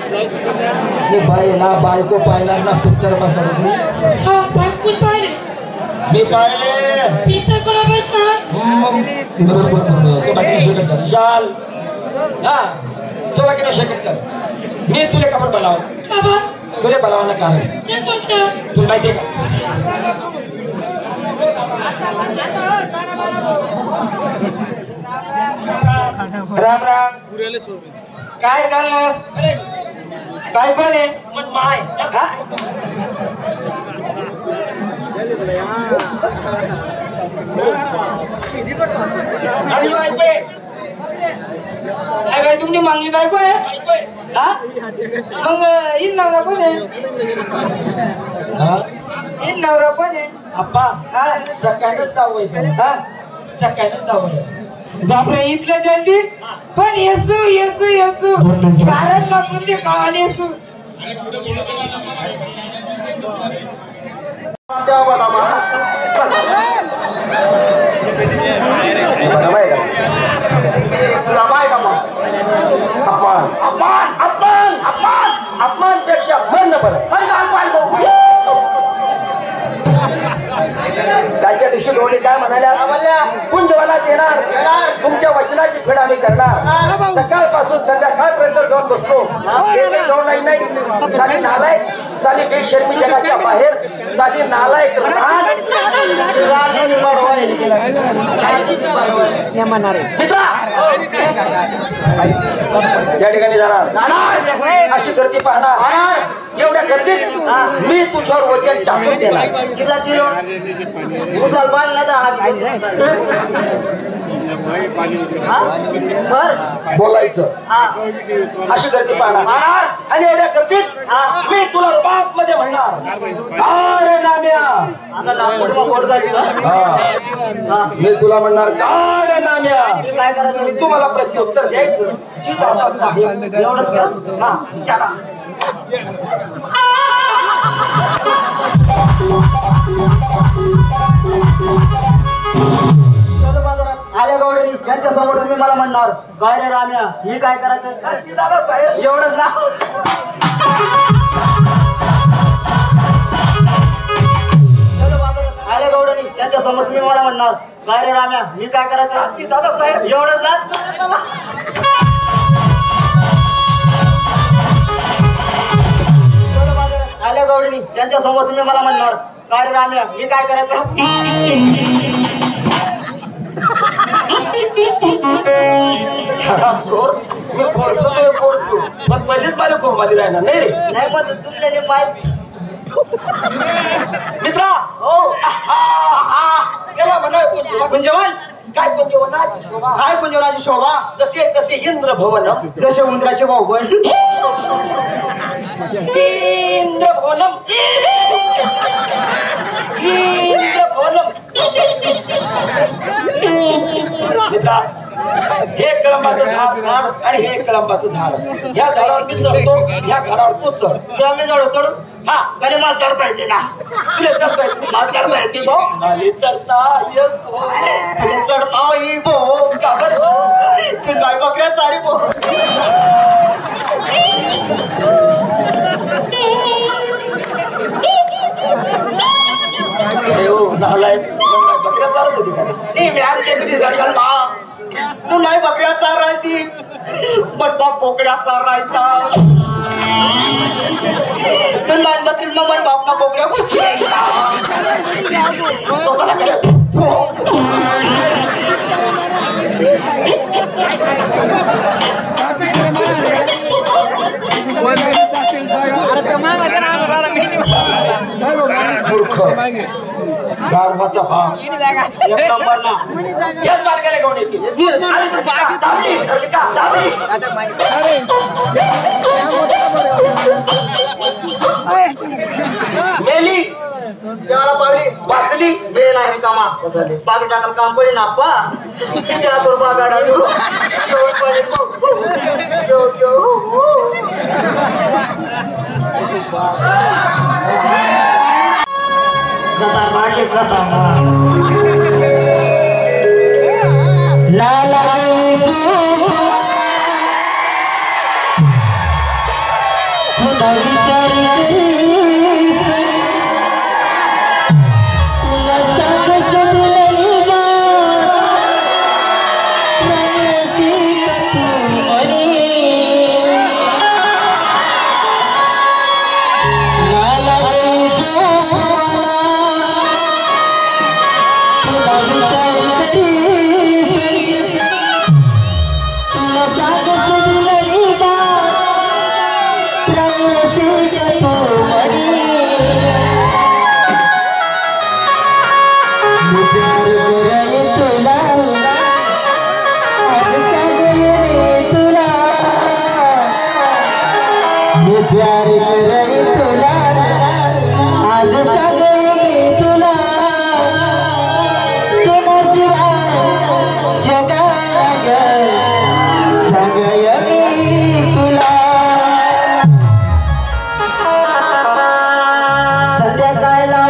ये बाईला बायको पाहिला ना पिक्चर बसवली बायको पाहिले मी पाहिले पिक्चर कोण बसतात तो बाकी सेकंड कर शाल हा तो बाकी सेकंड कर मी तुला कबर बनाव बाबा तुला बनावणं कारण ते कोणतं तुला माहिती का राम राम काय चाललं काय पण आहे मन माय हा आणि बायको काय तुमची मागणी बायको आहे हा मग इन नवरा पण आहे इन नवरा पण आहे आप्पा हा सकाळच जाऊ हा सकाळच जाऊ बापरे इथलं जल्दी पण येसू येसू येसू कारण आपण ते काल येसू अपमान पेक्षा बंद बरं कालच्या दिवशी डोळे काय म्हणाल्या कुंजवाला देणार तुमच्या वचनाची फेड आम्ही करणार सकाळपासून संध्याकाळपर्यंत जाऊन बसतो जाऊन नाही साली नालायक साली बेशर्मी जगाच्या बाहेर साली नालायक मित्रा या ठिकाणी जाणार अशी गर्दी पाहणार एवढ्या गर्दीत मी तुझ्यावर वचन टाकून देणार बोलायचं अशी गर्दी पाहणार आणि एवढ्या गर्दीत मी तुला बाप मध्ये म्हणणार अरे नाम्या मी तुला म्हणणार काय नाम्या तुम्हाला प्रत्युत्तर द्यायचं एवढंच हा चला आल्या गवडणी यांच्या समोर तुम्ही मला म्हणणार काय रे राम्या ही काय करायचं एवढंच ना आल्या गवडणी यांच्या समोर तुम्ही मला म्हणणार काय रे राम्या मी काय करायचं एवढंच ना आल्या गवडणी त्यांच्या समोर तुम्ही मला म्हणणार काय रे राम्या मी काय करायचं मी फोडसो पण पहिलेच मला कोंबाली राहणार नाही रे नाही मग तुमच्या पाय मित्रा हो त्याला म्हणा कुंजवन काय कुंजवनाची शोभा काय कुंजवनाची शोभा जसे जसे इंद्र भवन जसे उंदराचे बाहुबल इंद्र भवनम इंद्र भवनम मित्रा हे कळंबाचं झाड आणि हे कळंबाचं झाड या झाडावर मी चढतो या झाडावर तू चढ आम्ही चढू हा आणि मला चढता येते ना तुला चढता येते मला चढता येते भाऊ चढता येतो चढता येई भाऊ का बरं तू काय बघ्या सारी भाऊ बकऱ्या चालत होती का मी आज जंगल मा तू नाही बकऱ्या चार राहती पण बाप बोकड्या चार राहता तू नाही बकरीच मग मन बाप ना बोकड्या घुसली गारवाचा भाग एक नंबर ना याच मार्गाने घेऊन येतील मेली देवाला पावली वाचली वेळ आहे कामा बागी टाकाल काम पडेल ना आप्पा त्या तुरबा गाडा माझे कथा तुला विचार करीस तुला सांगस दिलरी बासी तू म्हणी लाला तुला विचार करीस तुला सांगस दिलरी बासी तू म्हणी प्यार करे तुला आज सांगले तुला प्यार करे तुला आज सांगले तुला तुझ्याशिवाय जगात सांगय मी तुला संध्याकाळला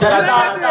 वाट